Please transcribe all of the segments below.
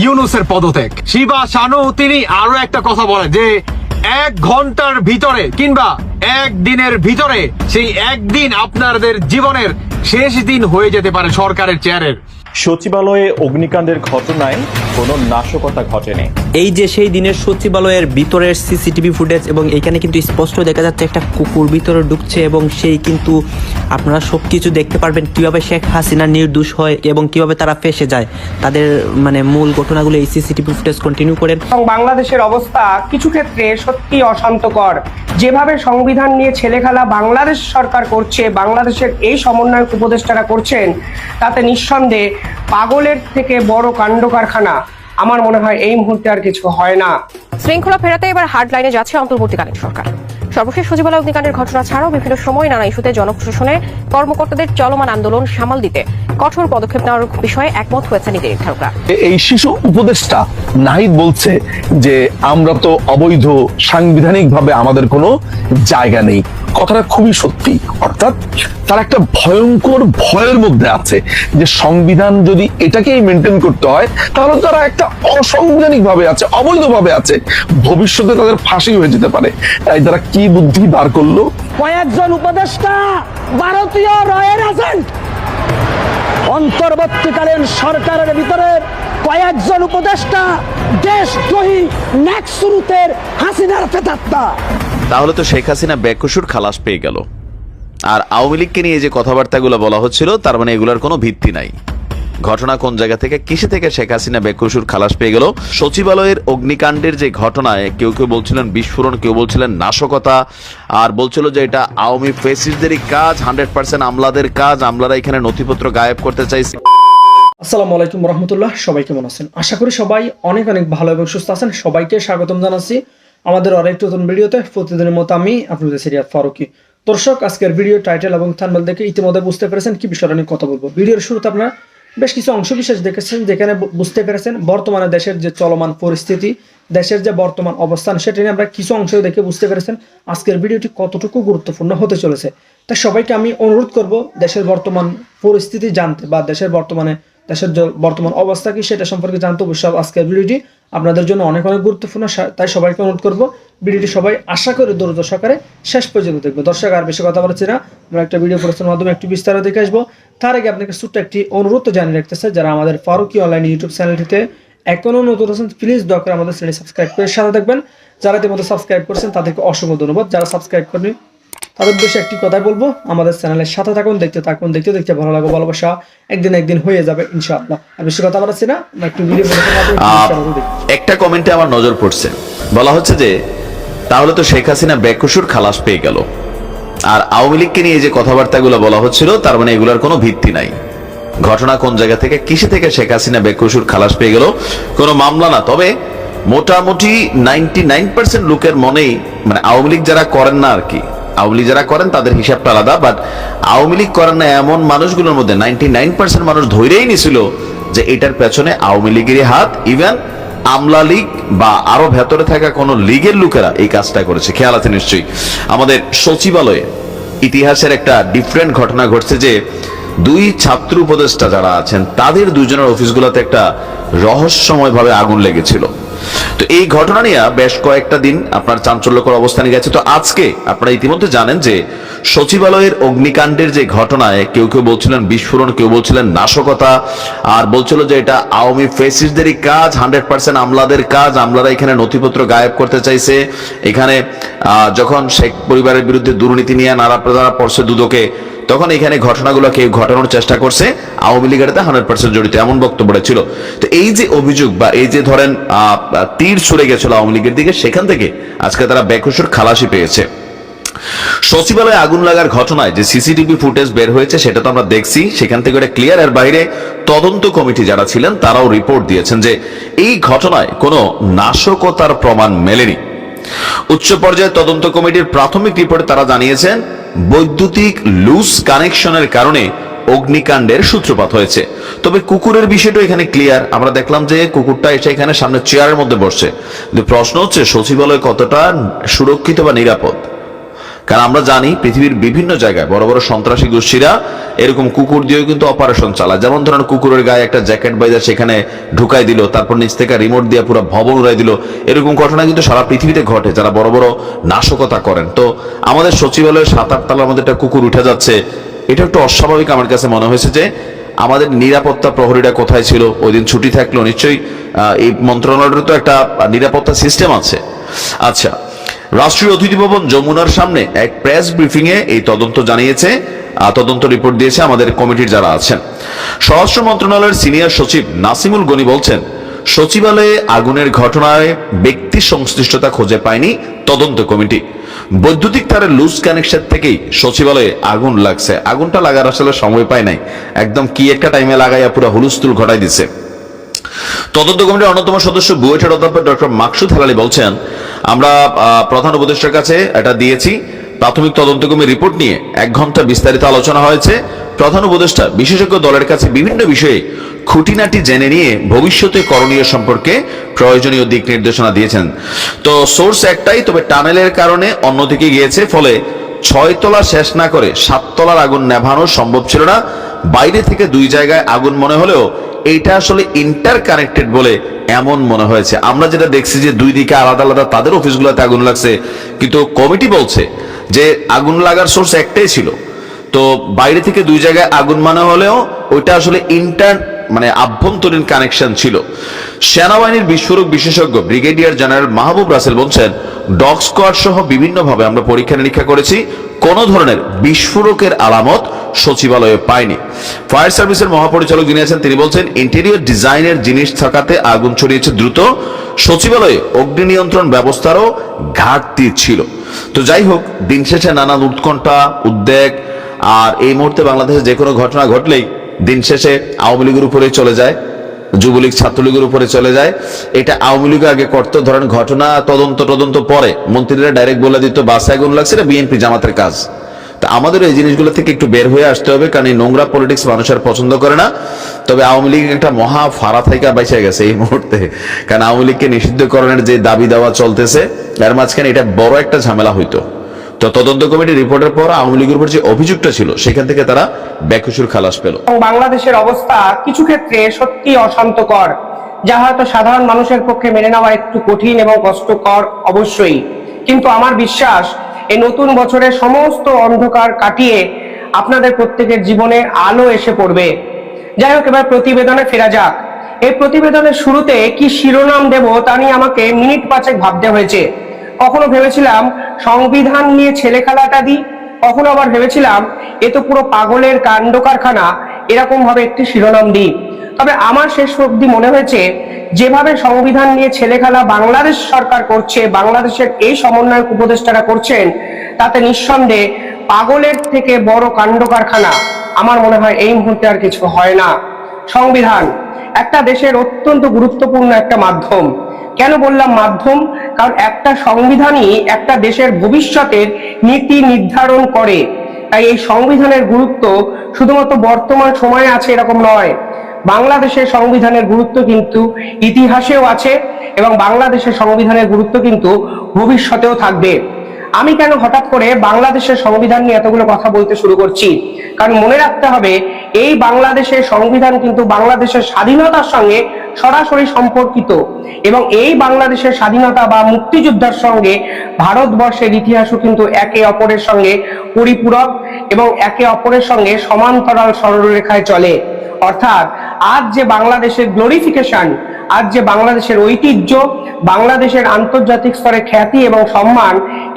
ইউনূসের পদত্যাগ। শিবা শানু তিনি আরো একটা কথা বলেন যে 1 ঘন্টার ভিতরে কিংবা 1 দিনের ভিতরে সেই একদিন আপনাদের জীবনের শেষ দিন হয়ে যেতে পারে সরকারের চেয়ারের। সচিবালয়ে অগ্নিকাণ্ডের ঘটনায় কোনো নাশকতা ঘটেনি। এই যে সেই দিনের সচিবালয়ের ভিতরের সিসিটিভি ফুটেজ, এবং এখানে কিন্তু স্পষ্ট দেখা যাচ্ছে একটা কুকুর ভিতরে ঢুকছে, এবং সেই কিন্তু আপনারা সবকিছু দেখতে পারবেন কিভাবে শেখ হাসিনা নির্দোষ হয় এবং কিভাবে তারা ফেঁসে যায়। তাদের মূল ঘটনাগুলো এই সিসিটিভি ফুটেজ কন্টিনিউ করেন। বাংলাদেশের অবস্থা কিছু ক্ষেত্রে সত্যি অশান্তকর। যেভাবে সংবিধান নিয়ে ছেলেখেলা বাংলাদেশ সরকার করছে, বাংলাদেশের এই সমন্বয়ক উপদেষ্টারা করছেন, তাতে নিঃসন্দেহে পাগলের থেকে বড় কাণ্ড কারখানা আমার মনে হয় এই মুহূর্তে আর কিছু হয় না। শৃঙ্খলা ফেরাতে এবার হার্ড লাইনে যাচ্ছে অন্তর্বর্তীকালীন সরকার। সর্বশেষ সচিবালয় অগ্নিকাণ্ডের ঘটনা ছাড়াও বিভিন্ন সময় নানা ইস্যুতে জনপ্রশাসনে কর্মকর্তাদের চলমান আন্দোলন সামাল দিতে কঠোর পদক্ষেপ নেওয়ার বিষয়ে একমত হয়েছে নীতি নির্ধারকরা। এই শিশু উপদেষ্টা নাহিদ বলছে যে আমরা তো অবৈধ, সাংবিধানিকভাবে আমাদের কোনো জায়গা নেই। কথাটা খুবই সত্যি। অর্থাৎ তার একটা ভয়ঙ্কর ভয়ের মধ্যে আছে যে সংবিধান যদি এটাকেই মেনটেন করতে হয় তাহলে তারা একটা অসাংবিধানিক ভাবে আছে, অবৈধভাবে আছে, ভবিষ্যতে তাদের ফাঁসি হয়ে যেতে পারে। তাই তারা কি বুদ্ধি বার করলো? কয়েকজন উপদেষ্টা ভারতীয় রয়ের এজেন্ট। অন্তর্বর্তীকালীন সরকারের ভিতরে কয়েকজন উপদেষ্টা দেশদ্রোহী নেক্সুরুতের হাসিনার প্রেতাত্মা। তাহলে তো শেখ হাসিনা বেকসুর খালাস পেয়ে গেল। আর আওয়ামী লীগকে নিয়ে যে কথাবার্তাগুলো বলা হচ্ছিল, তার মানে এগুলোর কোনো ভিত্তি নাই। ঘটনা কোন জায়গা থেকে, কিসে থেকে শেখ হাসিনা বেকসুর খালাস পেয়ে গেল? সচিবালয়ের অগ্নিকাণ্ডের যে ঘটনায় কেউ কেউ বলছিলেন বিস্ফোরণ, কেউ বলছিলেন নাশকতা, আর বলছিল যে এটা আওয়ামী ফেসিস্টদেরই কাজ, 100% আমলাদের কাজ, আমলারা এখানে নথিপত্র গায়েব করতে চাইছে। আসসালামু আলাইকুম রহমতুল্লাহ। সবাই কেমন আছেন? আশা করি সবাই অনেক অনেক ভালো এবং সুস্থ আছেন। সবাইকে স্বাগতম জানাচ্ছি আমাদের আরেকটি নতুন ভিডিওতে। প্রতিদিনের মতো আমি আপনাদের সিরিয়াত ফারুকি। দর্শক, আজকের ভিডিও টাইটেল এবং থাম্বনেল দেখে ইতিমধ্যে বুঝতে পেরেছেন কি বিষয়টা নিয়ে কথা বলবো। ভিডিওর শুরুতে আপনারা বেশ কিছু অংশ বিশেষ দেখেছেন, যেখানে বুঝতে পেরেছেন বর্তমানে দেশের যে চলমান পরিস্থিতি, দেশের যে বর্তমান অবস্থান, সেটা নিয়ে আমরা কিছু অংশ দেখে বুঝতে পেরেছেন আজকের ভিডিওটি কতটুকু গুরুত্বপূর্ণ হতে চলেছে। তাই সবাইকে আমি অনুরোধ করব দেশের বর্তমান পরিস্থিতি জানতে বা দেশের বর্তমান অবস্থা কি সেটা সম্পর্কে জানতে অবশ্যই আজকের ভিডিওটি আপনাদের জন্য অনেক অনেক গুরুত্বপূর্ণ। তাই সবাইকে অনুরোধ করব ভিডিওটি সবাই আশা করে ধৈর্য সহকারে শেষ পর্যন্ত দেখবে। দর্শক, আর বেশি কথা বলছি না, আমরা একটা ভিডিও প্রচারের মাধ্যমে একটু বিস্তারিত দেখে আসবো। তার আগে আপনাকে ছোট্ট একটি অনুরোধ জানিয়ে রাখতেছে, যারা আমাদের ফারুকি অনলাইন ইউটিউব চ্যানেলটিতে এখনো নতুন আছেন, প্লিজ দয়া করে আমাদের চ্যানেল সাবস্ক্রাইব করে সাথে থাকবেন। যারা ইতিমধ্যে সাবস্ক্রাইব করেছেন তাদেরকে অসংখ্য ধন্যবাদ। যারা সাবস্ক্রাইব করেনি তাদের বেশি একটি কথাই বলবো, আমাদের চ্যানেলের সাথে থাকুন, দেখতে থাকুন, দেখতে দেখতে ভালো লাগবে, ভালোবাসা একদিন হয়ে যাবে ইনশাআল্লাহ। আর বেশি কথা বলছি না, একটু ভিডিও একটা কমেন্টে আমার নজর পড়ছে, বলা হচ্ছে যে তাহলে তো শেখ হাসিনা বেকসুর খালাস পেয়ে গেল। আর আওয়ামী লীগকে নিয়ে যে কথাবার্তাগুলো বলা হচ্ছিল, তার মানে এগুলোর কোনো ভিত্তি নাই। ঘটনা কোন জায়গা থেকে, কিসে থেকে শেখ হাসিনা বেকসুর খালাস পেয়ে গেল? কোনো মামলা না। তবে মোটামুটি 99% লোকের মনেই, মানে আওয়ামী লীগ যারা করেন না আর কি, আওয়ামী লীগ যারা করেন তাদের হিসাবটা আলাদা, বাট আওয়ামী লীগ করেন না এমন মানুষগুলোর মধ্যে 99% মানুষ ধৈরেই নিছিল যে এটার পেছনে আওয়ামী লীগেরই হাত। ইভেন আমলা লীগ বা আরো ভেতরে থাকা কোন লীগের লোকেরা এই কাজটা করেছে। খেয়াল আছে নিশ্চয়ই। আমাদের সচিবালয়ে ইতিহাসের একটা ডিফারেন্ট ঘটনা ঘটছে যে 2 ছাত্র উপদেষ্টা যারা আছেন তাদের 2 জনের অফিসগুলোতে একটা রহস্যময়ভাবে আগুন লেগেছিল। তো এই ঘটনা নিয়ে বেশ কয়েকটা দিন আপনার চাঞ্চল্যকর অবস্থানে গেছে। তো আজকে আপনারা ইতিমধ্যে জানেন যে সচিবালয়ের অগ্নিকাণ্ডের যে ঘটনায় কেউ কেউ বলছিলেন বিস্ফোরণ, কেউ বলছিলেন নাশকতা, আর বলছিল যে এটা আওয়ামী ফেসিস্টদেরই কাজ, 100% আমলাদের কাজ, আমলারা এখানে নথিপত্র গায়েব করতে চাইছে। এখানে যখন শেখ পরিবারের বিরুদ্ধে দুর্নীতি নিয়ে নাড়া পড়ছে দুদকে, তখন এখানে ঘটনাগুলো কেউ ঘটানোর চেষ্টা করছে, আওয়ামী লীগের 100% জড়িত, এমন বক্তব্য ছিল। তো এই যে অভিযোগ বা এই যে ধরেন তীর ছুড়ে গেছিল আওয়ামী লীগের দিকে, সেখান থেকে আজকে তারা বেকসুর খালাসি পেয়েছে। সচিবালয়ে আগুন লাগার ঘটনায় যে সিসিটিভি ফুটেজ বের হয়েছে সেটা তো আমরা দেখছি, সেখান থেকে এটা ক্লিয়ার। এর বাইরে তদন্ত কমিটি যারা ছিলেন তারাও রিপোর্ট দিয়েছেন যে এই ঘটনায় কোনো নাশকতার প্রমাণ মেলেনি। উচ্চ পর্যায়ের তদন্ত কমিটির প্রাথমিক রিপোর্টে তারা জানিয়েছেন বৈদ্যুতিক লুজ কানেকশনের কারণে অগ্নিকাণ্ডের সূত্রপাত হয়েছে। তবে কুকুরের বিষয়টা এখানে ক্লিয়ার। আমরা দেখলাম যে কুকুরটা এসে এখানে সামনে চেয়ারের মধ্যে বসছে। প্রশ্ন হচ্ছে সচিবালয় কতটা সুরক্ষিত বা নিরাপদ? কারণ আমরা জানি পৃথিবীর বিভিন্ন জায়গায় বড় বড় সন্ত্রাসী গোষ্ঠীরা এরকম কুকুর দিয়েও কিন্তু অপারেশন চালায়। যেমন ধরেন কুকুরের গায়ে একটা জ্যাকেট বাইজা সেখানে ঢুকাই দিল, তারপর নিচ থেকে রিমোট দিয়ে পুরো ভবন উড়াই দিল। এরকম ঘটনা কিন্তু সারা পৃথিবীতে ঘটে যারা বড় বড় নাশকতা করেন। তো আমাদের সচিবালয়ের 7-8 তলার মধ্যে একটা কুকুর উঠে যাচ্ছে, এটা একটু অস্বাভাবিক আমার কাছে মনে হয়েছে। যে আমাদের নিরাপত্তা প্রহরীরা কোথায় ছিল? ওই দিন ছুটি থাকলো নিশ্চয়ই এই মন্ত্রণালয়ের তো একটা নিরাপত্তা সিস্টেম আছে। আচ্ছা, রাষ্ট্রীয় অতিথি ভবন যমুনার সামনে এক প্রেস ব্রিফিং এ এই তদন্ত জানিয়েছে, তদন্ত রিপোর্ট দিয়েছে আমাদের কমিটির যারা আছেন। স্বরাষ্ট্র মন্ত্রণালয়ের সিনিয়র সচিব নাসিমুল গনি বলছেন, সচিবালয়ে আগুনের ঘটনায় ব্যক্তি সংশ্লিষ্টতা খুঁজে পায়নি তদন্ত কমিটি। বৈদ্যুতিক তারের লুজ কানেকশন থেকেই সচিবালয়ে আগুন লাগছে। আগুনটা লাগার আসলে সময় পায় নাই, একদম কি একটা টাইমে লাগাইয়া পুরো হুলস্থুল ঘটাই দিচ্ছে। তদন্ত কমিটির অন্যতম সদস্য বুয়েটের অধ্যাপক ডক্টর মাকসুদ হেলালি বলছেন, আমরা প্রধান উপদেষ্টার কাছে এটা দিয়েছি। প্রাথমিক তদন্ত কমিটির রিপোর্ট নিয়ে 1 ঘন্টা বিস্তারিত আলোচনা হয়েছে। প্রধান উপদেষ্টা বিশেষজ্ঞ দলের কাছে বিভিন্ন বিষয়ে খুঁটিনাটি জেনে নিয়ে ভবিষ্যতে করণীয় সম্পর্কে প্রয়োজনীয় দিক নির্দেশনা দিয়েছেন। তো সোর্স একটাই, তবে টানেলের কারণে অন্যদিকে গিয়েছে, ফলে 6 তলা শেষ না করে 7 তলার আগুন নেভানো সম্ভব ছিল না। বাইরে থেকে 2 জায়গায় আগুন মনে হলেও এইটা আসলে ইন্টার কানেক্টেড বলে এমন মনে হয়েছে। আমরা যেটা দেখছি যে 2 দিকে আলাদা আলাদা তাদের অফিসগুলোতে আগুন লাগছে, কিন্তু কমিটি বলছে যে আগুন লাগার সোর্স একটাই ছিল। তো বাইরে থেকে 2 জায়গায় আগুন মনে হলেও ওইটা আসলে আভ্যন্তরীণ কানেকশন ছিল। সেনাবাহিনীর বিস্ফোরক বিশেষজ্ঞ ব্রিগেডিয়ার জেনারেল মাহবুব রাসেল বলছেন, ডগ স্কোয়াড সহ বিভিন্নভাবে আমরা পরীক্ষা নিরীক্ষা করেছি, কোন ধরনের বিস্ফোরকের আলামত সচিবালয়ে পায়নি। ফায়ার সার্ভিসের মহাপরিচালক যিনি আছেন তিনি বলছেন, ইন্টেরিয়র ডিজাইনের জিনিস থাকাতে আগুন ছড়িয়েছে দ্রুত, সচিবালয়ে অগ্নি নিয়ন্ত্রণ ব্যবস্থারও ঘাটতি ছিল। তো যাই হোক, দিন শেষে নানান উৎকণ্ঠা, উদ্বেগ, আর এই মুহূর্তে বাংলাদেশে যে কোনো ঘটনা ঘটলেই দিন শেষে আওয়ামী লীগের উপরে চলে যায়, যুবলীগ ছাত্রলীগের উপরে চলে যায়। এটা আওয়ামী লীগ আগে করতো, ধরেন ঘটনা তদন্ত পরে মন্ত্রীরা ডাইরেক্ট বলে দিত বাসে আগুন লাগছে, এটা বিএনপি জামাতের কাজ। তা আমাদের এই জিনিসগুলো থেকে একটু বের হয়ে আসতে হবে, কারণ এই নোংরা পলিটিক্স মানুষের পছন্দ করে না। তবে আওয়ামী লীগ একটা মহা ফাড়া থেকে বেঁচে গেছে এই মুহূর্তে, কারণ আওয়ামী লীগকে নিষিদ্ধকরণের যে দাবি দেওয়া চলতেছে এর মাঝখানে এটা বড় একটা ঝামেলা হইতো। তো তদন্ত কমিটির রিপোর্টের পর আওয়ামী লীগের উপর যে অভিযোগটা ছিল সেখান থেকে তারা বেকসুর খালাস পেল। বাংলাদেশের অবস্থা কিছু ক্ষেত্রে সত্যি অশান্তকর, যা হয়তো সাধারণ মানুষের পক্ষে মেনে নেওয়া একটু কঠিন এবং কষ্টকর অবশ্যই, কিন্তু আমার বিশ্বাস এই নতুন বছরের সমস্ত অন্ধকার কাটিয়ে আপনাদের প্রত্যেকের জীবনে আলো এসে পড়বে। যাই হোক, এবার প্রতিবেদনে ফেরা যাক। এই প্রতিবেদনের শুরুতে কি শিরোনাম দেব তা নিয়ে আমাকে মিনিট 5 ভাবতে হয়েছে। কখনো ভেবেছিলাম সংবিধান নিয়ে ছেলে খেলাটা দিই, কখনো আবার ভেবেছিলাম এ তো পুরো পাগলের কাণ্ড কারখানা, এরকম ভাবে একটি শিরোনাম দিই। তবে আমার শেষ অবধি মনে হয়েছে, যেভাবে সংবিধান নিয়ে ছেলে খেলা বাংলাদেশ সরকার করছে, বাংলাদেশের এই সমন্বয়ক উপদেষ্টারা করছেন, তাতে নিঃসন্দেহে পাগলের থেকে বড় কাণ্ড কারখানা আমার মনে হয় এই মুহূর্তে আর কিছু হয় না। সংবিধান একটা দেশের অত্যন্ত গুরুত্বপূর্ণ একটা মাধ্যম। কেন বললাম মাধ্যম? কারণ একটা সংবিধানই একটা দেশের ভবিষ্যতের নীতি নির্ধারণ করে। তাই এই সংবিধানের গুরুত্ব শুধুমাত্র বর্তমান সময়ে আছে এরকম নয়, বাংলাদেশের সংবিধানের গুরুত্ব কিন্তু ইতিহাসেও আছে এবং বাংলাদেশের সংবিধানের গুরুত্ব কিন্তু ভবিষ্যতেও থাকবে। আমি কেন হঠাৎ করে বাংলাদেশের সংবিধান নিয়ে এতগুলো কথা বলতে শুরু করছি? কারণ মনে রাখতে হবে, এই বাংলাদেশের সংবিধান কিন্তু বাংলাদেশের স্বাধীনতার সঙ্গে সরাসরি সম্পর্কিত এবং এই বাংলাদেশের স্বাধীনতা বা মুক্তিযুদ্ধের সঙ্গে ভারতবর্ষের ইতিহাসও কিন্তু একে অপরের সঙ্গে পরিপূরক এবং একে অপরের সঙ্গে সমান্তরাল সরলরেখায় চলে। অর্থাৎ আজ যে বাংলাদেশের গ্লোরিফিকেশন, আজ যে বাংলাদেশের ঐতিহ্য, বাংলাদেশের আন্তর্জাতিক স্তরে খ্যাতি এবং সম্মান,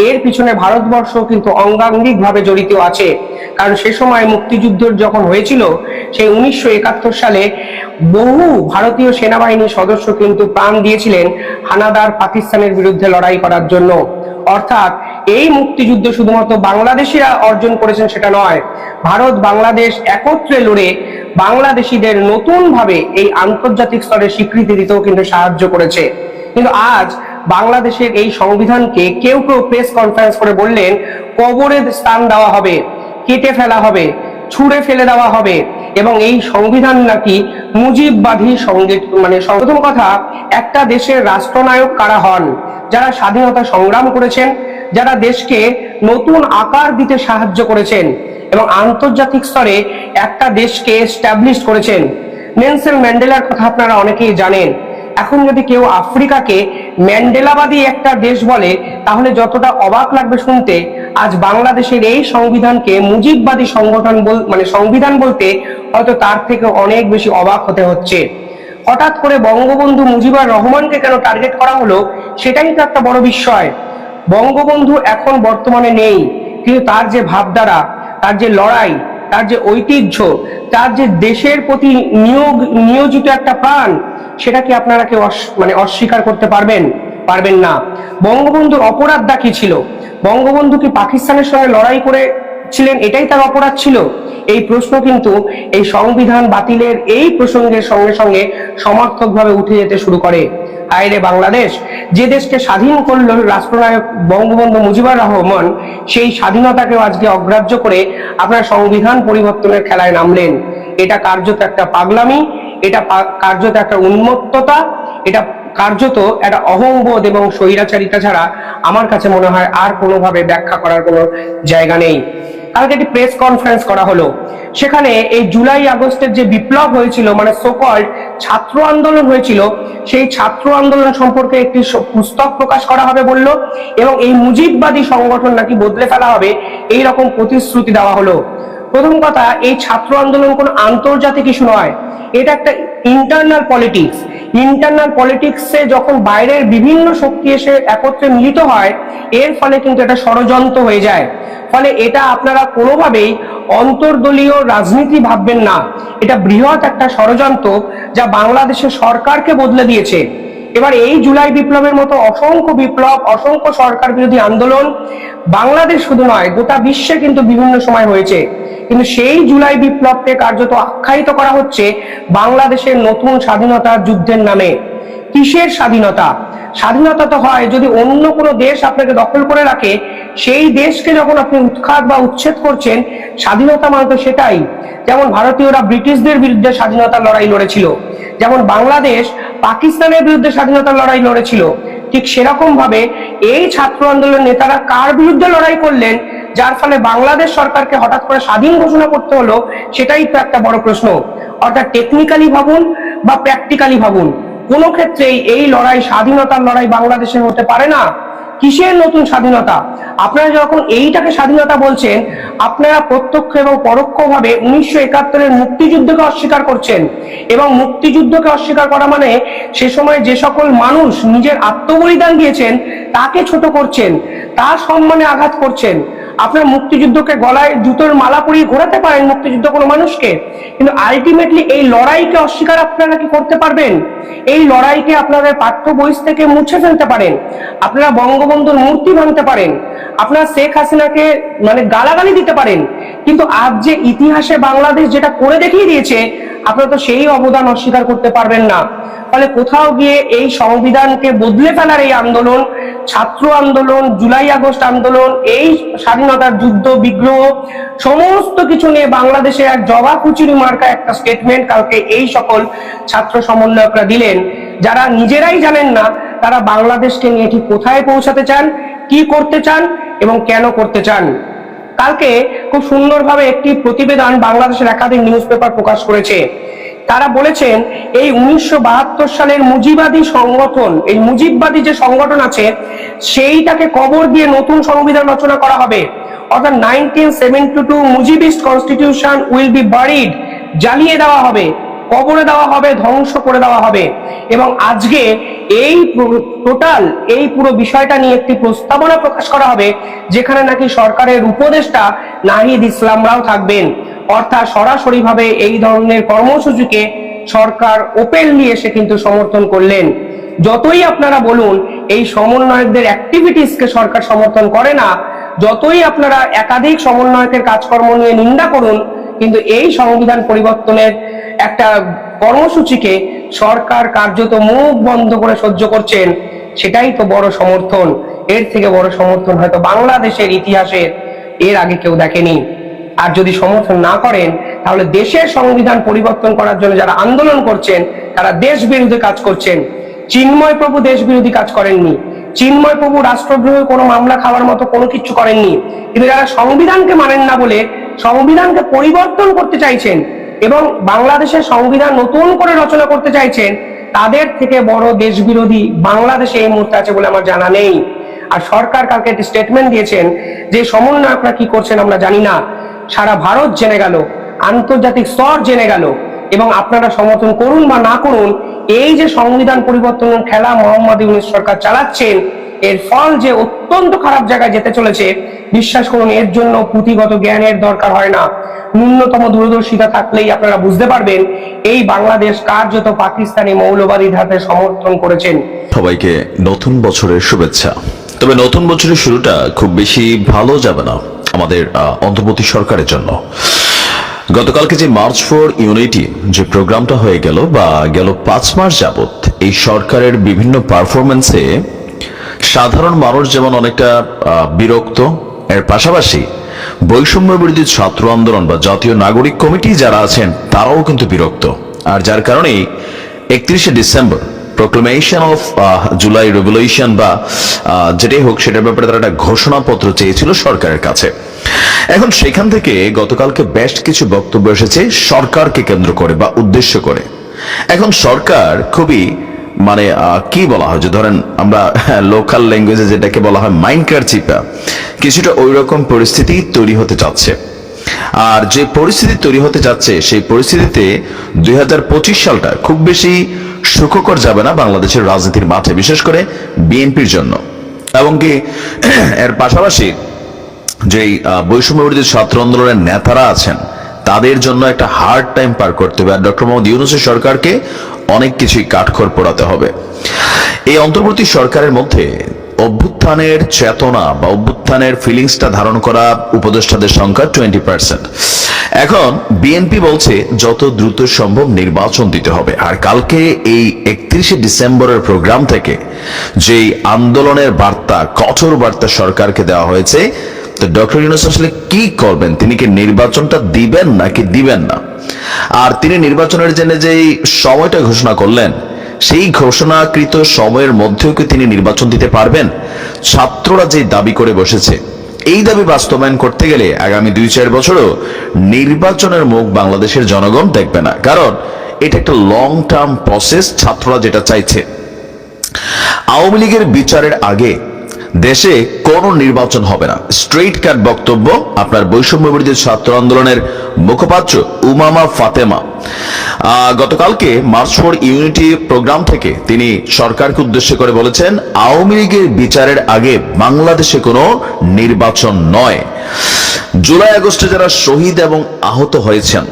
এর পিছনে ভারতবর্ষ কিন্তু অঙ্গাঙ্গিকভাবে জড়িত আছে। কারণ সে সময় মুক্তিযুদ্ধ যখন হয়েছিল, সেই 1971 সালে বহু ভারতীয় সেনাবাহিনীর সদস্য কিন্তু প্রাণ দিয়েছিলেন হানাদার পাকিস্তানের বিরুদ্ধে লড়াই করার জন্য। অর্থাৎ এই মুক্তিযুদ্ধ শুধুমাত্র বাংলাদেশিরা অর্জন করেছেন সেটা নয়, ভারত বাংলাদেশ একত্রে লড়ে বাংলাদেশিদের নতুন ভাবে এই আন্তর্জাতিক স্তরে স্বীকৃতি দিতেও কিন্তু সাহায্য করেছে। কিন্তু আজ বাংলাদেশের এই সংবিধানকে কেউ কেউ প্রেস কনফারেন্স করে বললেন কবরে স্থান দেওয়া হবে, কেটে ফেলা হবে, ছুঁড়ে ফেলে দেওয়া হবে এবং এই সংবিধান নাকি মুজিববাদী প্রথম কথা, একটা দেশের রাষ্ট্রনায়ক কারা হন? যারা স্বাধীনতা সংগ্রাম করেছেন, যারা দেশকে নতুন আকার দিতে সাহায্য করেছেন এবং আন্তর্জাতিক স্তরে একটা দেশকে এস্টাবলিশ করেছেন। নেলসন ম্যান্ডেলার কথা আপনারা অনেকেই জানেন। এখন যদি কেউ আফ্রিকাকে ম্যান্ডেলাবাদী একটা দেশ বলে তাহলে যতটা অবাক লাগবে শুনতে, আজ বাংলাদেশের এই সংবিধানকে মুজিববাদী সংবিধান বলতে হয়তো তার থেকে অনেক বেশি অবাক হতে হচ্ছে। হঠাৎ করে বঙ্গবন্ধু মুজিবুর রহমানকে কেন টার্গেট করা হলো সেটাই তো একটা বড় বিস্ময়। বঙ্গবন্ধু এখন বর্তমানে নেই, কিন্তু তার যে ভাবধারা, তার যে লড়াই, তার যে ঐতিহ্য, তার যে দেশের প্রতি নিয়োজিত একটা প্রাণ, সেটা কি আপনারা কেউ অস্বীকার করতে পারবেন না। বঙ্গবন্ধুর অপরাধটা কি ছিল? বঙ্গবন্ধু কি পাকিস্তানের সঙ্গে লড়াই করেছিলেন এটাই তার অপরাধ ছিল? এই প্রশ্ন কিন্তু এই সংবিধান বাতিলের এই প্রসঙ্গের সঙ্গে সঙ্গে সমর্থকভাবে উঠে যেতে শুরু করে। আইরে বাংলাদেশ, যে দেশকে স্বাধীন করল রাষ্ট্রনায়ক বঙ্গবন্ধু মুজিবুর রহমান, সেই স্বাধীনতাকেও আজকে অগ্রাহ্য করে আপনারা সংবিধান পরিবর্তনের খেলায় নামলেন। এটা কার্যত একটা পাগলামি, এটা কার্যত একটা উন্মত্ততা, এটা কার্যত একটা অহংবোধ এবং স্বৈরাচারিতা ছাড়া আমার কাছে মনে হয় আর কোনোভাবে ব্যাখ্যা করার কোনো জায়গা নেই। কালকে একটি প্রেস কনফারেন্স করা হলো, সেখানে এই জুলাই আগস্টের যে বিপ্লব হয়েছিল, সোকল্ড ছাত্র আন্দোলন হয়েছিল, সেই ছাত্র আন্দোলন সম্পর্কে একটি পুস্তক প্রকাশ করা হবে বলল, এবং এই মুজিববাদী সংগঠন নাকি বদলে ফেলা হবে, এই রকম প্রতিশ্রুতি দেওয়া হলো। প্রথম কথা, এই ছাত্র আন্দোলন কোনো আন্তর্জাতিক ইস্যু নয়, এটা একটা ইন্টারনাল পলিটিক্স। ইন্টারনাল পলিটিক্সে যখন বাইরের বিভিন্ন শক্তি এসে একত্রে মিলিত হয়, এর ফলে কিন্তু এটা ষড়যন্ত্র হয়ে যায়। ফলে এটা আপনারা কোনোভাবেই অন্তর্দলীয় রাজনীতি ভাববেন না, এটা বৃহৎ একটা ষড়যন্ত্র যা বাংলাদেশের সরকারকে বদলে দিয়েছে। এবার এই জুলাই বিপ্লবের মতো অসংখ্য বিপ্লব, অসংখ্য সরকার বিরোধী আন্দোলন বাংলাদেশ শুধু নয়, গোটা বিশ্বে কিন্তু বিভিন্ন সময় হয়েছে, কিন্তু সেই জুলাই বিপ্লবকে কার্যত আখ্যায়িত করা হচ্ছে বাংলাদেশের নতুন স্বাধীনতার যুদ্ধের নামে। কিসের স্বাধীনতা? স্বাধীনতা তো হয় যদি অন্য কোনো দেশ আপনাকে দখল করে রাখে, সেই দেশকে যখন আপনি উৎখাত বা উচ্ছেদ করছেন, স্বাধীনতা মানে তো সেটাই। যেমন ভারতীয়রা ব্রিটিশদের বিরুদ্ধে স্বাধীনতার লড়াই লড়েছিল, যেমন বাংলাদেশ পাকিস্তানের বিরুদ্ধে স্বাধীনতার লড়াই লড়েছিল, ঠিক সেরকম ভাবে এই ছাত্র আন্দোলনের নেতারা কার বিরুদ্ধে লড়াই করলেন যার ফলে বাংলাদেশ সরকারকে হঠাৎ করে স্বাধীন ঘোষণা করতে হলো, সেটাই তো একটা বড় প্রশ্ন। অর্থাৎ টেকনিক্যালি ভাবুন বা প্র্যাকটিক্যালি ভাবুন, কোনো ক্ষেত্রেই এই লড়াই স্বাধীনতার লড়াই বাংলাদেশের হতে পারে না। কিসের নতুন স্বাধীনতা? আপনারা যখন এইটাকে স্বাধীনতা বলছেন, আপনারা প্রত্যক্ষ এবং পরোক্ষভাবে 1971-এর মুক্তিযুদ্ধকে অস্বীকার করছেন, এবং মুক্তিযুদ্ধকে অস্বীকার করা মানে সে সময় যে সকল মানুষ নিজের আত্মবলিদান দিয়েছেন তাকে ছোট করছেন, তার সম্মানে আঘাত করছেন। আপনারা মুক্তিযুদ্ধকে গলায় জুতোর মালা পরিয়ে ঘোরাতে পারেন মুক্তিযুদ্ধ কোনো মানুষকে, কিন্তু আলটিমেটলি এই লড়াইকে অস্বীকার আপনারা কি করতে পারবেন? এই লড়াইকে আপনাদের পাঠ্য বই থেকে মুছে ফেলতে পারেন, আপনারা বঙ্গবন্ধুর মূর্তি ভাঙতে পারেন, আপনারা শেখ হাসিনাকে গালাগালি দিতে পারেন, কিন্তু আজ যে ইতিহাসে বাংলাদেশ যেটা করে দেখিয়ে দিয়েছে, আপনারা তো সেই অবদান অস্বীকার করতে পারবেন না। ফলে কোথাও গিয়ে এই সংবিধানকে বদলে ফেলার এই আন্দোলন, ছাত্র আন্দোলন, জুলাই আগস্ট আন্দোলন, এই স্বাধীনতার যুদ্ধ বিগ্রহ সমস্ত কিছু নিয়ে বাংলাদেশে এক জবাকুচুরি মার্কা একটা স্টেটমেন্ট কালকে এই সকল ছাত্র সমন্বয়করা দিলেন, যারা নিজেরাই জানেন না তারা বাংলাদেশকে নিয়ে ঠিক কোথায় পৌঁছাতে চান, কি করতে চান এবং কেন করতে চান। কালকে খুব সুন্দরভাবে একটি প্রতিবেদন বাংলাদেশের একাধিক নিউজ পেপার প্রকাশ করেছে। তারা বলেছেন এই 1972 সালের মুজিবাদী সংগঠন, এই মুজিববাদী যে সংগঠন আছে সেইটাকে কবর দিয়ে নতুন সংবিধান রচনা করা হবে। অর্থাৎ 1972 মুজিবিস্ট কনস্টিটিউশন উইল বি বারিড, জ্বালিয়ে দেওয়া হবে, কবরে দেওয়া হবে, ধ্বংস করে দেওয়া হবে। এবং আজকে এই পুরো বিষয়টা নিয়ে একটি প্রস্তাবনা প্রকাশ করা হবে, যেখানে নাকি সরকারের উপদেষ্টা নাহিদ ইসলামরাও থাকবেন। অর্থাৎ সরাসরি ভাবে এই ধরনের কর্মসূচিকে সরকার ওপেনলি এসে কিন্তু সমর্থন করলেন। যতই আপনারা বলুন এই সমন্বয়কদের অ্যাক্টিভিটিসকে সরকার সমর্থন করে না, যতই আপনারা একাধিক সমন্বয়কের কাজকর্ম নিয়ে নিন্দা করুন, কিন্তু এই সংবিধান পরিবর্তনের একটা কর্মসূচিকে সরকার কার্যত মুখ বন্ধ করে সহ্য করছেন, সেটাই তো বড় সমর্থন। এর থেকে বড় সমর্থন হয়তো বাংলাদেশের ইতিহাসে এর আগে কেউ দেখেনি। আর যদি সমর্থন না করেন, তাহলে দেশের সংবিধান পরিবর্তন করার জন্য যারা আন্দোলন করছেন তারা দেশ বিরোধী কাজ করছেন। চিন্ময় প্রভু দেশ বিরোধী কাজ করেননি, চিন্ময় প্রভু রাষ্ট্রদ্রোহী কোনো মামলা খাওয়ার মতো কোনো কিছু করেননি, কিন্তু যারা সংবিধানকে মানেন না বলে সংবিধানকে পরিবর্তন করতে চাইছেন এবং বাংলাদেশের সংবিধান নতুন করে রচনা করতে চাইছেন, তাদের থেকে বড় দেশবিরোধী বাংলাদেশে এই মুহূর্তে আছে বলে আমার জানা নেই। আর সরকার কালকে একটি স্টেটমেন্ট দিয়েছেন যে সমন্বয়করা কি করছেন আমরা জানি না, সারা ভারত জেনে গেল, আন্তর্জাতিক স্তর জেনে গেল, এবং আপনারা সমর্থন করুন বা না করুন, এই যে সংবিধান পরিবর্তনের খেলা মোহাম্মদ ইউনূস সরকার চালাচ্ছেন, এর ফল যে অত্যন্ত খারাপ জায়গায় যেতে চলেছে, বিশ্বাস করুন এর জন্য পুঁথিগত জ্ঞানের দরকার হয় না, ন্যূনতম দূরদর্শিতা থাকলেই আপনারা বুঝতে পারবেন এই বাংলাদেশ কার্যত পাকিস্তানি মৌলবাদী ধাতে সমর্থন করেছেন। সবাইকে নতুন বছরের শুভেচ্ছা। তবে নতুন বছরের শুরুটা খুব বেশি ভালো যাবে না আমাদের অন্তর্বর্তী সরকারের জন্য। গতকালকে যে মার্চ ফর ইউনিটি যে প্রোগ্রামটা হয়ে গেল বা গেল 5 মাস যাবত এই সরকারের বিভিন্ন পারফরমেন্সে সাধারণ মানুষ যেমন অনেকটা বিরক্ত, এর পাশাপাশি বৈষম্য বিরোধী ছাত্র আন্দোলন বা জাতীয় নাগরিক কমিটি যারা আছেন তারাও কিন্তু বিরক্ত। আর যার কারণেই 31শে December proclamation of July revolution বা যেটাই হোক সেটার ব্যাপারে তারা একটা ঘোষণাপত্র চেয়েছিল সরকারের কাছে। এখন সেখান থেকে গতকালকে বেশ কিছু বক্তব্য এসেছে সরকারকে কেন্দ্র করে বা উদ্দেশ্য করে। এখন সরকার খুবই মানে কি বলা হয় যে ধরেন আমরা লোকাল ল্যাঙ্গুয়েজে যেটাকে বলা হয় মাইন্ডকার চিপা, কিছুটা ওই রকম পরিস্থিতি তৈরি হতে যাচ্ছে। আর যে পরিস্থিতি তৈরি হতে যাচ্ছে সেই পরিস্থিতিতে 2025 সালটা খুব বেশি সুখকর যাবে না বাংলাদেশের রাজনীতির মাঠে, বিশেষ করে বিএনপির জন্য। এবং কি এর পাশাপাশি যেই বৈষম্য বিরোধী ছাত্র আন্দোলনের নেতারা আছেন তাদের জন্য একটা হার্ড টাইম পার করতে হবে। আর ডক্টর মোহাম্মদ ইউনূসের সরকারকে অনেক কিছুই কাঠখড় পোড়াতে হবে। এই অন্তর্বর্তী সরকারের মধ্যে অভ্যুত্থানের চেতনা বা অভ্যুত্থানের ফিলিংসটা ধারণ করা উপদেষ্টাদের সংখ্যা 20%। এখন বিএনপি বলছে যত দ্রুত সম্ভব নির্বাচন দিতে হবে। আর কালকে এই 31শে ডিসেম্বরের প্রোগ্রাম থেকে যেই আন্দোলনের বার্তা, কঠোর বার্তা সরকারকে দেওয়া হয়েছে, তো ডক্টর ইউনূস আসলে কি করবেন? তিনি কি নির্বাচনটা দিবেন নাকি দিবেন না? আর তিনি নির্বাচনের জন্য যেই সময়টা ঘোষণা করলেন সেই ঘোষণাকৃত সময়ের মধ্যেও কি তিনি নির্বাচন দিতে পারবেন? ছাত্ররা যে দাবি করে বসেছে এই দাবি বাস্তবায়ন করতে গেলে আগামী 2-4 বছরও নির্বাচনের মুখ বাংলাদেশের জনগণ দেখবে না, কারণ এটা একটা লং টার্ম প্রসেস। ছাত্ররা যেটা চাইছে আওয়ামী লীগের বিচারের আগে দেশে কোনো নির্বাচন হবে না, স্ট্রেইট কাট বক্তব্য আপনার বৈষম্য বিরোধী ছাত্র আন্দোলনের মুখপাত্র উমামা ফাতেমা। গতকালকে মার্চ ফর ইউনিটি প্রোগ্রাম থেকে তিনি সরকারকে উদ্দেশ্য করে বলেছেন আওয়ামী লীগের বিচারের আগে বাংলাদেশে কোনো নির্বাচন নয়। জুলাই আগস্টে যারা শহীদ এবং আহত হয়েছেন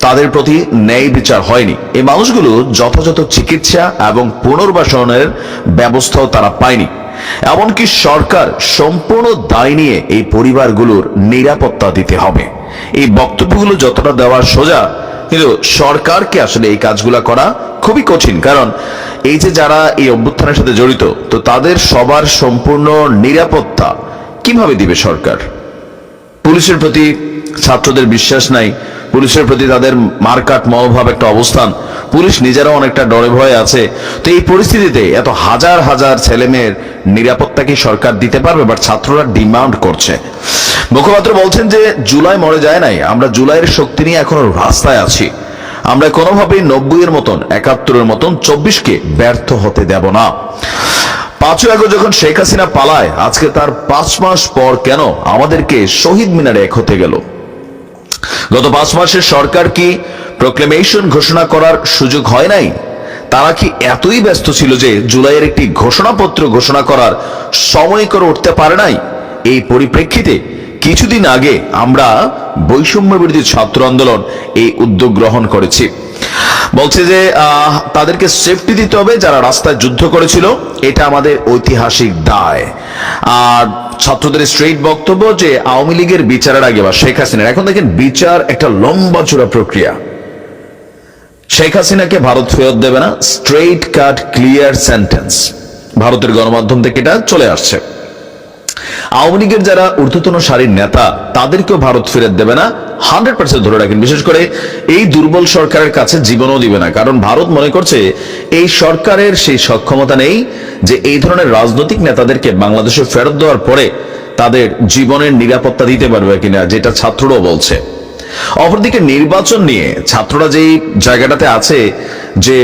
তাদের প্রতি ন্যায় বিচার হয়নি, এই মানুষগুলো যথাযথ চিকিৎসা এবং পুনর্বাসনের ব্যবস্থাও তারা পায়নি। এমনকি সরকার সম্পূর্ণ দায় নিয়ে এই পরিবারগুলোর নিরাপত্তা দিতে হবে। এই বক্তব্যগুলো যতটা দেওয়া সোজা, কিন্তু সরকারকে আসলে এই কাজগুলো করা খুবই কঠিন, কারণ এই যে যারা এই অভ্যুত্থানের সাথে জড়িত, তো তাদের সবার সম্পূর্ণ নিরাপত্তা কিভাবে দিবে সরকার? পুলিশের প্রতি ছাত্রদের বিশ্বাস নাই, পুলিশের প্রতি তাদের মারকাট মনোভাব একটা অবস্থান, পুলিশ নিজেরাও অনেকটা ডরে ভয়ে আছে। তো এই পরিস্থিতিতে এত হাজার হাজার ছেলেমেয়ের নিরাপত্তা কি সরকার দিতে পারবে? বাট ছাত্ররা ডিমান্ড করছে। মুখপাত্র বলছেন যে জুলাই মরে যায় নাই, আমরা জুলাইয়ের শক্তি নিয়ে এখনো রাস্তায় আছি, আমরা কোনোভাবেই 90-এর মতন 71-এর মতন 24কে ব্যর্থ হতে দেব না। 5ই আগস্ট যখন শেখ হাসিনা পালায়, আজকে তার 5 মাস পর কেন আমাদেরকে শহীদ মিনারে এক হতে গেল? গত 5 মাসের সরকার কি প্রোক্লেমেশন ঘোষণা করার সুযোগ হয় নাই? তারা কি এতই ব্যস্ত ছিল যে জুলাইয়ের একটি ঘোষণাপত্র ঘোষণা করার সময় করে উঠতে পারে নাই? এই পরিপ্রেক্ষিতে কিছুদিন আগে আমরা বৈষম্য বিরোধী ছাত্র আন্দোলন এই উদ্যোগ গ্রহণ করেছি। বলছে যে তাদেরকে সেফটি দিতে হবে যারা রাস্তায় যুদ্ধ করেছিল, এটা আমাদের ঐতিহাসিক দায়। আর ছাত্রদের স্ট্রেইট বক্তব্য যে আওয়ামী লীগের বিচারের আগে বা শেখ হাসিনার, এখন দেখেন বিচার একটা লম্বা চূড়া প্রক্রিয়া। শেখ হাসিনাকে ভারত ফেরত দেবে না, স্ট্রেইট কাট ক্লিয়ার সেন্টেন্স, ভারতের গণমাধ্যম থেকে এটা চলে আসছে। আওয়ামী লীগের যারা ঊর্ধ্বতন সারির নেতা তাদেরকেও ভারত ফেরত দেবে না, 100% ধরে রাখেন। বিশেষ করে এই দুর্বল সরকারের কাছে জীবনও দিবে না, কারণ ভারত মনে করছে এই সরকারের সেই সক্ষমতা নেই যে এই ধরনের রাজনৈতিক নেতাদেরকে বাংলাদেশে ফেরত দেওয়ার পরে তাদের জীবনের নিরাপত্তা দিতে পারবে কিনা, যেটা ছাত্ররাও বলছে। অপরদিকে নির্বাচন নিয়ে ছাত্ররা যেই জায়গাটাতে আছে যে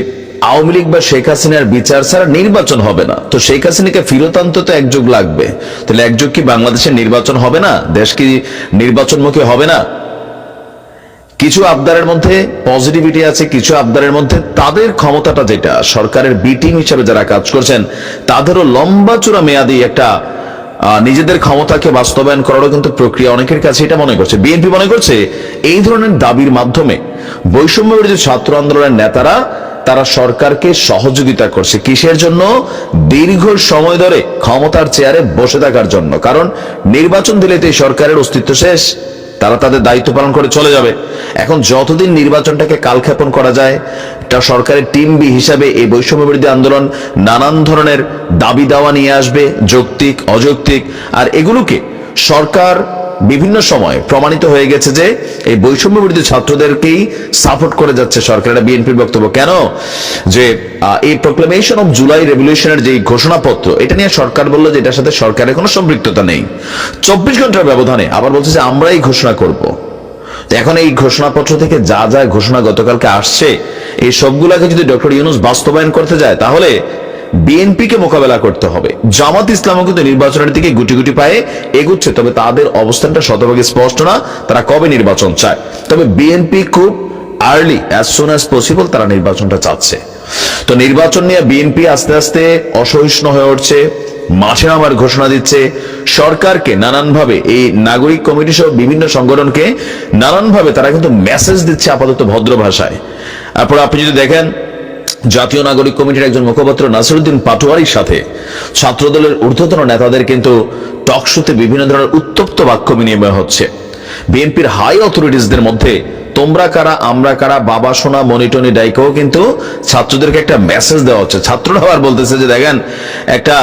আওয়ামী লীগ বা শেখ হাসিনার বিচার ছাড়া নির্বাচন হবে না, তো শেখ হাসিনাকে ফিরত আনতে তো 1 যুগ লাগবে, তাহলে 1 যুগ কি বাংলাদেশের নির্বাচন হবে না? দেশ কি নির্বাচনমুখী হবে না? কিছু আবদারের মধ্যে পজিটিভিটি আছে, কিছু আবদারের মধ্যে তাদের ক্ষমতাটা, যেটা সরকারের বি টিম হিসেবে যারা কাজ করছেন তাদেরও লম্বা চূড়া মেয়াদী একটা নিজেদের ক্ষমতাকে বাস্তবায়ন করারও কিন্তু প্রক্রিয়া অনেকের কাছে এটা মনে করছে। বিএনপি মনে করছে এই ধরনের দাবির মাধ্যমে বৈষম্য বিরোধী ছাত্র আন্দোলনের নেতারা তারা সরকারকে সহযোগিতা করছে। কিসের জন্য? দীর্ঘ সময় ধরে ক্ষমতার চেয়ারে বসে থাকার জন্য। কারণ নির্বাচন দিলে তো এই সরকারের অস্তিত্ব শেষ, তারা তাদের দায়িত্ব পালন করে চলে যাবে। এখন যতদিন নির্বাচনটাকে কালক্ষেপণ করা যায়, এটা সরকারের টিম বি হিসাবে এই বৈষম্য বিরোধী আন্দোলন নানান ধরনের দাবি দাওয়া নিয়ে আসবে, যৌক্তিক অযৌক্তিক, আর এগুলোকে সরকার বিভিন্ন সময় প্রমাণিত হয়ে গেছে যে এই বৈষম্য বিরোধী ছাত্রদেরকেই সাপোর্ট করে যাচ্ছে সরকার। এটা বিএনপির বক্তব্য। কেন? যে এই প্রোক্লেমেশন অফ জুলাই রেভলিউশনের যে ঘোষণাপত্র, এটা নিয়ে সরকার বললো যে এটার সাথে সরকারের কোনো সম্পৃক্ততা নেই। 24 ঘন্টার ব্যবধানে আবার বলছে যে আমরাই ঘোষণা করব। এখন এই ঘোষণাপত্র থেকে যা যা ঘোষণা গতকালকে আসছে, এই সবগুলাকে যদি ডক্টর ইউনূস বাস্তবায়ন করতে যায় তাহলে বিএনপিকে মোকাবেলা করতে হবে। জামাত ইসলামও কিন্তু নির্বাচনের দিকে গুটি গুটি পায়ে এগুচ্ছে, তবে তাদের অবস্থানটা শতভাগে স্পষ্ট না তারা কবে নির্বাচন চায়। তবে বিএনপি খুব early, as soon as possible তারা নির্বাচনটা চাচ্ছে। তো নির্বাচন নিয়ে বিএনপি আস্তে আস্তে অসহিষ্ণু হয়ে উঠছে, মাঠে নামার ঘোষণা দিচ্ছে, সরকারকে নানানভাবে, এই নাগরিক কমিটি সহ বিভিন্ন সংগঠনকে নানানভাবে তারা কিন্তু মেসেজ দিচ্ছে আপাতত ভদ্র ভাষায়। তারপর আপনি যদি দেখেন জাতীয় নাগরিক কমিটির একজন মুখপাত্র নাসিরউদ্দিন পাটোয়ারির সাথে ছাত্রদলের ঊর্ধ্বতন নেতাদের কিন্তু টকশোতে বিভিন্ন ধরনের উত্তপ্ত বাক্য বিনিময় হচ্ছে। বিএনপির হাই অথরিটিসদের মধ্যে তোমরা কারা আমরা কারা বাবা সোনা মনিটনি ডাইকেও কিন্তু ছাত্রদেরকে একটা মেসেজ দেওয়া হচ্ছে। ছাত্ররা আবার বলতেছে যে দেখেন, একটা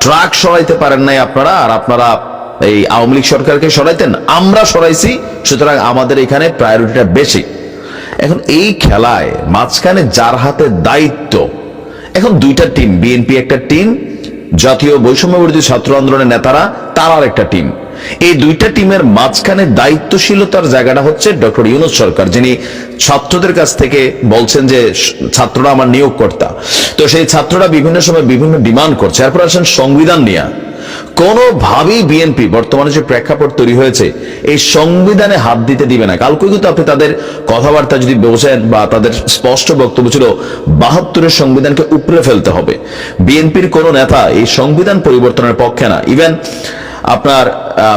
ট্রাক সরাইতে পারেন নাই আপনারা, আর আপনারা এই আওয়ামী লীগ সরকারকে সরাইতেন, আমরা সরাইছি, সুতরাং আমাদের এখানে প্রায়োরিটিটা বেশি। এখন এই খেলায় মাঝখানে যার হাতে দায়িত্ব, এখন দুইটা টিম, বিএনপি একটা টিম, জাতীয় বৈষম্য বিরোধী ছাত্র আন্দোলনের নেতারা তার একটা টিম। এই দুইটা টিমের মাঝখানে দায়িত্বশীলতার জায়গাটা হচ্ছে ডক্টর ইউনূস সরকার, যিনি ছাত্রদের কাছ থেকে বলছেন যে ছাত্ররা আমার নিয়োগকর্তা। তো সেই ছাত্ররা বিভিন্ন সময় বিভিন্ন ডিমান্ড করছে। এরপর আসেন সংবিধান নিয়ে। কোনোভাবেই বিএনপি বর্তমানে যে প্রেক্ষাপট তৈরি হয়েছে, এই সংবিধানে হাত দিতে দিবে না। কালকে কিন্তু আপনি তাদের কথাবার্তা যদি বোঝেন, বা তাদের স্পষ্ট বক্তব্য ছিল 72-এর সংবিধানকে উপড়ে ফেলতে হবে। বিএনপির কোন নেতা এই সংবিধান পরিবর্তনের পক্ষে না। ইভেন আপনার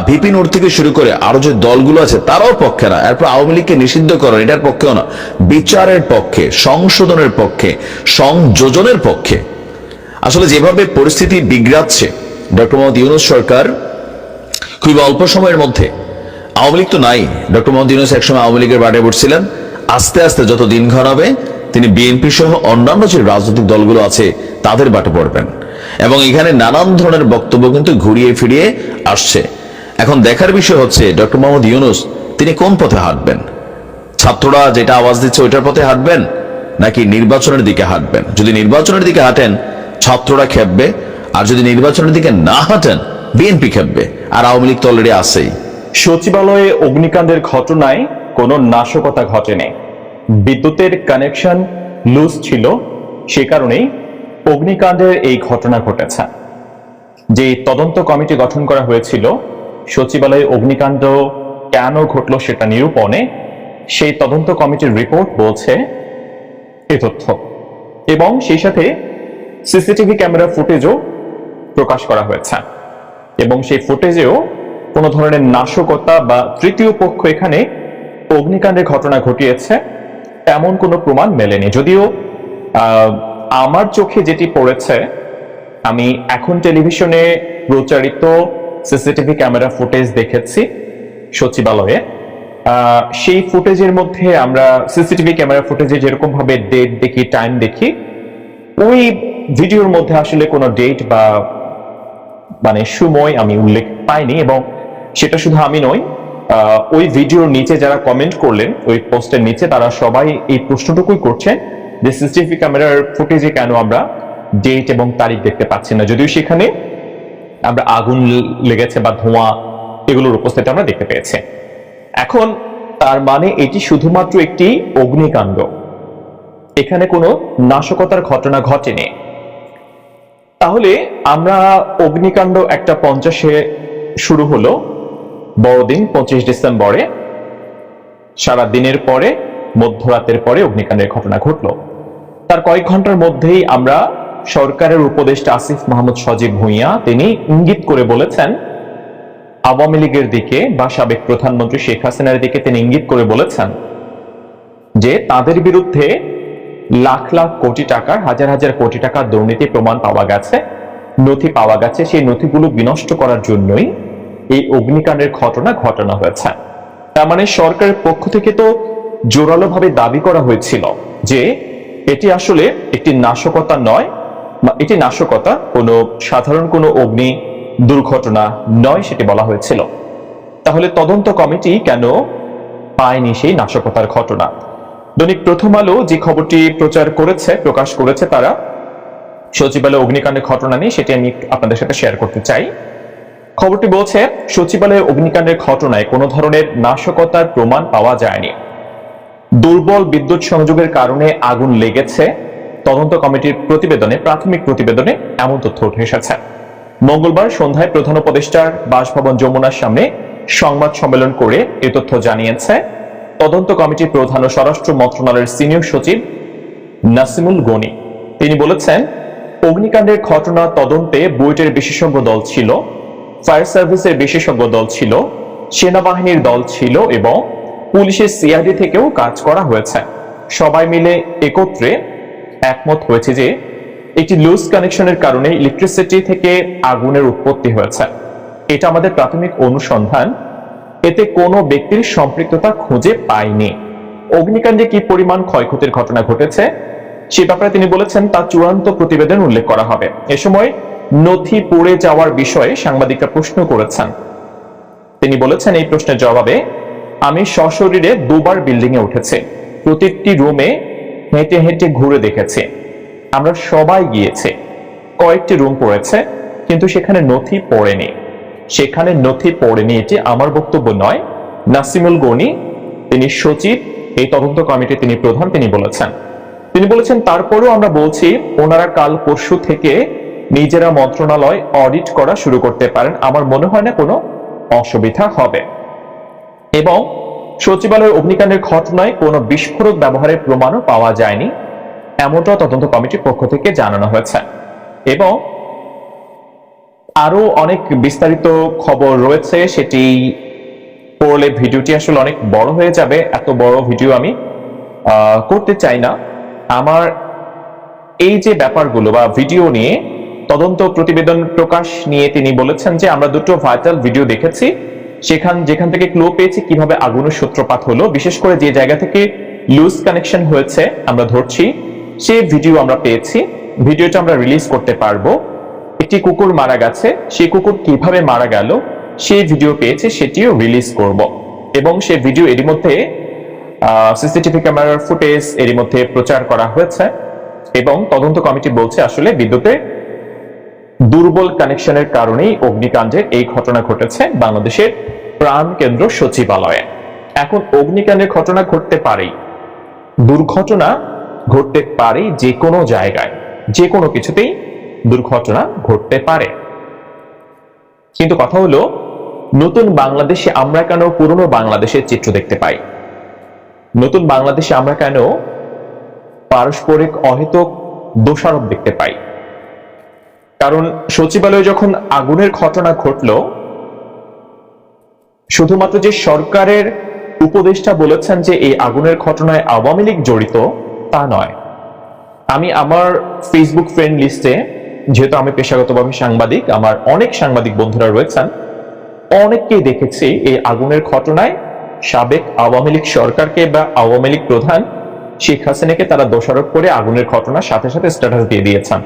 ভিপি নূর থেকে শুরু করে আরো যে দলগুলো আছে তারাও পক্ষে না। এরপর আওয়ামী লীগকে নিষিদ্ধ করেন, এটার পক্ষেও না। বিচারের পক্ষে, সংশোধনের পক্ষে, সংযোজনের পক্ষে। আসলে যেভাবে পরিস্থিতি বিগড়াচ্ছে, ডক্টর মোহাম্মদ ইউনূস সরকার খুব অল্প সময়ের মধ্যে, আওয়ামী লীগ তো নাই, ডক্টর মোহাম্মদ ইউনূস একসময় আওয়ামী লীগের বাটে পড়ছিলেন, আস্তে আস্তে যত দিন ঘনাবে তিনি বিএনপি সহ অন্যান্য যে রাজনৈতিক দলগুলো আছে তাদের বাটে পড়বেন। এবং এখানে নানান ধরনের বক্তব্য কিন্তু ঘুরিয়ে ফিরিয়ে আসছে। এখন দেখার বিষয় হচ্ছে ডক্টর মোহাম্মদ ইউনূস তিনি কোন পথে হাঁটবেন। ছাত্ররা যেটা আওয়াজ দিচ্ছে ওইটার পথে হাঁটবেন, নাকি নির্বাচনের দিকে হাঁটবেন? যদি নির্বাচনের দিকে হাঁটেন ছাত্ররা খেপবে, আর যদি নির্বাচনের দিকে না হাঁটেন বিএনপি খেপবে, আর আওয়ামী লীগ তো অলরেডি আছেই। সচিবালয়ে অগ্নিকাণ্ডের ঘটনায় কোনো নাশকতা ঘটেনি। বিদ্যুতের কানেকশন লুজ ছিল, সে কারণেই অগ্নিকাণ্ডের এই ঘটনা ঘটেছে। যে তদন্ত কমিটি গঠন করা হয়েছিল সচিবালয়ে অগ্নিকাণ্ড কেন ঘটল সেটা নিরূপণে, সেই তদন্ত কমিটির রিপোর্ট বলছে এ তথ্য, এবং সেই সাথে সিসিটিভি ক্যামেরা ফুটেজও প্রকাশ করা হয়েছে, এবং সেই ফুটেজেও কোনো ধরনের নাশকতা বা তৃতীয় পক্ষ এখানে অগ্নিকাণ্ডের ঘটনা ঘটিয়েছে এমন কোনো প্রমাণ মেলেনি। যদিও আমার চোখে যেটি পড়েছে, আমি এখন টেলিভিশনে প্রচারিত সিসিটিভি ক্যামেরা ফুটেজ দেখেছি সচিবালয়ে। সেই ফুটেজের মধ্যে আমরা সিসিটিভি ক্যামেরা ফুটেজে যেরকম ভাবে ডেট দেখি, টাইম দেখি, ওই ভিডিওর মধ্যে আসলে কোনো ডেট বা মানে সময় আমি উল্লেখ পাইনি, এবং সেটা শুধু আমি নই, ওই ভিডিওর নিচে যারা কমেন্ট করলেন ওই পোস্টের নিচে, তারা সবাই এই প্রশ্নটুকুই করছেন যে সিসিটিভি ক্যামেরার ফুটেজে কেন আমরা ডেট এবং তারিখ দেখতে পাচ্ছি না, যদিও সেখানে আমরা আগুন লেগেছে বা ধোঁয়া এগুলোর উপস্থিতি আমরা দেখতে পেয়েছি। এখন তার মানে এটি শুধুমাত্র একটি অগ্নিকাণ্ড, এখানে কোনো নাশকতার ঘটনা ঘটেনি। তাহলে আমরা অগ্নিকাণ্ড একটা 50-এ শুরু হলো, বড়দিন 25 ডিসেম্বরে, সারা দিনের পরে মধ্যরাতের পরে অগ্নিকাণ্ডের ঘটনা ঘটলো। তার কয়েক ঘন্টার মধ্যেই আমরা সরকারের উপদেষ্টা আসিফ মাহমুদ সজীব ভুঁইয়া তিনি ইঙ্গিত করে বলেছেন আওয়ামী লীগের দিকে বা সাবেক প্রধানমন্ত্রী শেখ হাসিনার দিকে, তিনি ইঙ্গিত করে বলেছেন যে তাদের বিরুদ্ধে লাখ লাখ কোটি টাকার, হাজার হাজার কোটি টাকার দুর্নীতি প্রমাণ পাওয়া গেছে, নথি পাওয়া গেছে, সেই নথিগুলো বিনষ্ট করার জন্যই এই অগ্নিকাণ্ডের ঘটনা ঘটানো হয়েছে। তার মানে সরকারের পক্ষ থেকে তো জোরালোভাবে দাবি করা হয়েছিল যে এটি আসলে একটি নাশকতা নয়, এটি নাশকতা কোনো সাধারণ কোনো অগ্নি দুর্ঘটনা নয়, সেটি বলা হয়েছিল। তাহলে তদন্ত কমিটি কেন পায়নি সেই নাশকতার ঘটনা? দৈনিক প্রথম আলো যে খবরটি প্রকাশ করেছে তারা সচিবালয় অগ্নিকাণ্ডের ঘটনা নিয়ে, সেটি আমি আপনাদের সাথে শেয়ার করতে চাই। খবরটি বলছে সচিবালয় অগ্নিকাণ্ডের ঘটনায় কোনো ধরনের নাশকতার প্রমাণ পাওয়া যায়নি, দুর্বল বিদ্যুৎ সংযোগের কারণে আগুন লেগেছে। তদন্ত কমিটির প্রাথমিক প্রতিবেদনে এমন তথ্য উঠে এসেছে। মঙ্গলবার সন্ধ্যায় প্রধান উপদেষ্টার বাসভবন যমুনার সামনে সংবাদ সম্মেলন করে এ তথ্য জানিয়েছে তদন্ত কমিটির প্রধান ও স্বরাষ্ট্র মন্ত্রণালয়ের সিনিয়র সচিব নাসিমুল গনি। তিনি বলেছেন, অগ্নিকাণ্ডের ঘটনা তদন্তে বুয়েটের বিশেষজ্ঞ দল ছিল, ফায়ার সার্ভিসের বিশেষজ্ঞ দল ছিল, সেনাবাহিনীর দল ছিল এবং পুলিশের সিআইডি থেকেও কাজ করা হয়েছে। সবাই মিলে একত্রে একমত হয়েছে যে একটি লুজ কানেকশনের কারণে ইলেকট্রিসিটি থেকে আগুনের উৎপত্তি হয়েছে। এটা আমাদের প্রাথমিক অনুসন্ধান, এতে কোনো ব্যক্তির সম্পৃক্ততা খুঁজে পায়নি। অগ্নিকাণ্ডে কি পরিমাণ ক্ষয়ক্ষতির ঘটনা ঘটেছে সে ব্যাপারে তিনি বলেছেন তা চূড়ান্ত প্রতিবেদন উল্লেখ করা হবে। এ সময় নথি পুড়ে যাওয়ার বিষয়ে সাংবাদিকরা প্রশ্ন করেছেন। তিনি বলেছেন, এই প্রশ্নের জবাবে, আমি সশরীরে 2 বার বিল্ডিং এ উঠেছি, প্রতিটি রুমে হেঁটে হেঁটে ঘুরে দেখেছি, আমরা সবাই গিয়েছে, কয়েকটি রুম পড়েছে কিন্তু সেখানে নথি পড়েনি, এটি আমার বক্তব্য নয়। নাসিমুল গনি, তিনি সচিব, এই তদন্ত কমিটির তিনি প্রধান, তিনি বলেছেন তারপরেও আমরা বলছি ওনারা কাল পরশু থেকে নিজেরা মন্ত্রণালয় অডিট করা শুরু করতে পারেন, আমার মনে হয় না কোনো অসুবিধা হবে। এবং সচিবালয় অগ্নিকাণ্ডের ঘটনায় কোনো বিস্ফোরক ব্যবহারের প্রমাণও পাওয়া যায়নি, এমনটাও তদন্ত কমিটির পক্ষ থেকে জানানো হয়েছে। এবং আরো অনেক বিস্তারিত খবর রয়েছে, সেটি পড়লে ভিডিওটি আসলে অনেক বড় হয়ে যাবে, এত বড় ভিডিও আমি করতে চাই না। আমার এই যে ব্যাপারগুলো বা ভিডিও নিয়ে তদন্ত প্রতিবেদন প্রকাশ নিয়ে তিনি বলেছেন যে আমরা দুটো ভাইটাল ভিডিও দেখেছি, যেখান থেকে ক্লু পেয়েছি কিভাবে আগুনের সূত্রপাত হলো, বিশেষ করে যে জায়গা থেকে লুজ কানেকশন হয়েছে আমরা ধরছি সেই ভিডিও আমরা পেয়েছি, ভিডিওটা আমরা রিলিজ করতে পারবো। একটি কুকুর মারা গেছে, সেই কুকুর কিভাবে মারা গেল সেই ভিডিও পেয়েছি, সেটিও রিলিজ করব। এবং সেই ভিডিও এরই মধ্যে সিসিটিভি ক্যামেরার ফুটেজ এরই মধ্যে প্রচার করা হয়েছে। এবং তদন্ত কমিটি বলছে আসলে বিদ্যুতের দুর্বল কানেকশনের কারণেই অগ্নিকাণ্ডের এই ঘটনা ঘটেছে বাংলাদেশের প্রাণ কেন্দ্র সচিবালয়ে। এখন অগ্নিকাণ্ডের ঘটনা ঘটতে পারে, দুর্ঘটনা ঘটতে পারে, যে কোনো জায়গায় যে কোনো কিছুতেই দুর্ঘটনা ঘটতে পারে। কিন্তু কথা হলো, নতুন বাংলাদেশে আমরা কেন পুরনো বাংলাদেশের চিত্র দেখতে পাই? নতুন বাংলাদেশে আমরা কেন পারস্পরিক অহেতুক দোষারোপ দেখতে পাই? কারণ সচিবালয়ে যখন আগুনের ঘটনা ঘটল, শুধুমাত্র যে সরকারের উপদেষ্টা বলেছেন যে এই আগুনের ঘটনায় আওয়ামী লীগ জড়িত তা নয়। আমি আমার ফেসবুক ফ্রেন্ড লিস্টে, যেহেতু আমি পেশাগতভাবে সাংবাদিক, আমার অনেক সাংবাদিক বন্ধুরা রয়েছেন, অনেককেই দেখেছি এই আগুনের ঘটনায় সাবেক আওয়ামী লীগ সরকারকে বা আওয়ামী লীগ প্রধান শেখ হাসিনাকে তারা দোষারোপ করে আগুনের ঘটনার সাথে সাথে স্ট্যাটাস দিয়ে দিয়েছেন।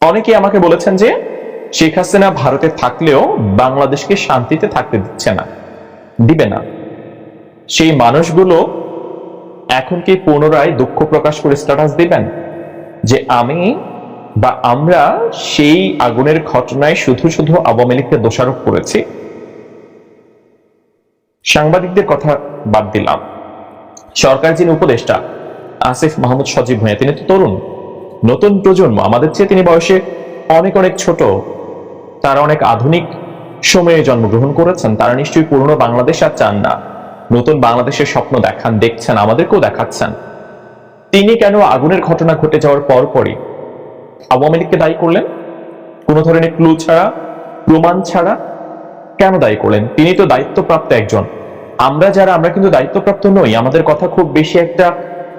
অনেকে আমাকে বলেছেন যে শেখ হাসিনা ভারতে থাকলেও বাংলাদেশকে শান্তিতে থাকতে দিচ্ছে না, দিবে না। সেই মানুষগুলো এখন কি পুনরায় দুঃখ প্রকাশ করে স্ট্যাটাস দিবেন যে আমি বা আমরা সেই আগুনের ঘটনায় শুধু শুধু আওয়ামী লীগকে দোষারোপ করেছি? সাংবাদিকদের কথা বাদ দিলাম, সরকার যিনি উপদেষ্টা আসিফ মাহমুদ সজীব ভূঁইয়া, তিনি তো তরুণ, নতুন প্রজন্ম, আমাদের চেয়ে তিনি বয়সে অনেক অনেক ছোট, তারা অনেক আধুনিক সময়ে জন্মগ্রহণ করেছেন, তারা নিশ্চয়ই পুরনো বাংলাদেশ আর চান না, নতুন বাংলাদেশের স্বপ্ন দেখছেন, আমাদেরকেও দেখাচ্ছেন। তিনি কেন আগুনের ঘটনা ঘটে যাওয়ার পরপরই আওয়ামী লীগকে দায়ী করলেন? কোনো ধরনের ক্লু ছাড়া, প্রমাণ ছাড়া কেন দায়ী করলেন? তিনি তো দায়িত্বপ্রাপ্ত একজন, আমরা কিন্তু দায়িত্বপ্রাপ্ত নই, আমাদের কথা খুব বেশি একটা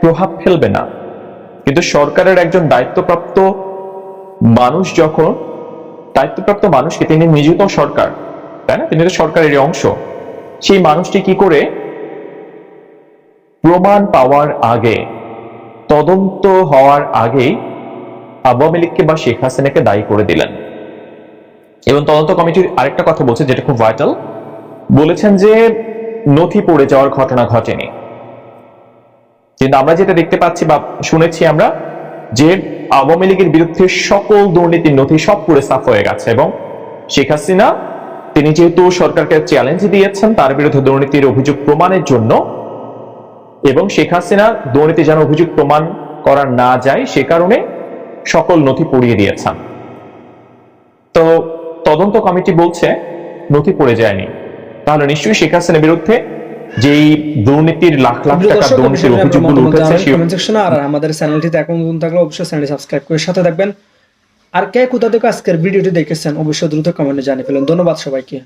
প্রভাব ফেলবে না। কিন্তু সরকারের একজন দায়িত্বপ্রাপ্ত মানুষ, যখন দায়িত্বপ্রাপ্ত মানুষকে, তিনি নিযুক্ত সরকার, তাই না, তিনি তো সরকারের অংশ, সেই মানুষটি কি করে প্রমাণ পাওয়ার আগে, তদন্ত হওয়ার আগেই আওয়ামী লীগকে বা শেখ হাসিনাকে দায়ী করে দিলেন? এবং তদন্ত কমিটির আরেকটা কথা বলছে, যেটা খুব ভাইটাল, বলেছেন যে নথি পড়ে যাওয়ার ঘটনা ঘটেনি। কিন্তু আমরা যেটা দেখতে পাচ্ছি বা শুনেছি আমরা, যে আওয়ামী লীগের বিরুদ্ধে সকল দুর্নীতির নথি সব পুরো সাফ হয়ে গেছে, এবং শেখ হাসিনা তিনি যেহেতু সরকারকে চ্যালেঞ্জ দিয়েছেন তার বিরুদ্ধে দুর্নীতির অভিযোগ প্রমাণের জন্য, এবং শেখ হাসিনা দুর্নীতি যেন অভিযোগ প্রমাণ করা না যায় সে কারণে সকল নথি পুড়িয়ে দিয়েছেন। তো তদন্ত কমিটি বলছে নথি পড়ে যায়নি, তাহলে নিশ্চয়ই শেখ হাসিনার বিরুদ্ধে যেই দুর্নীতির লাখ লাখ টাকা দুর্নীতির অভিযোগগুলো উঠেছে, কমেন্ট সেকশনে, আর আমাদের চ্যানেলটিতে এখন নতুন থাকলে অবশ্যই চ্যানেলটি সাবস্ক্রাইব করে সাথে থাকবেন। আর কে কোথা থেকে আজকের ভিডিওটি দেখেছেন অবশ্যই দ্রুত কমেন্টে জানিয়ে ফেলুন। ধন্যবাদ সবাইকে।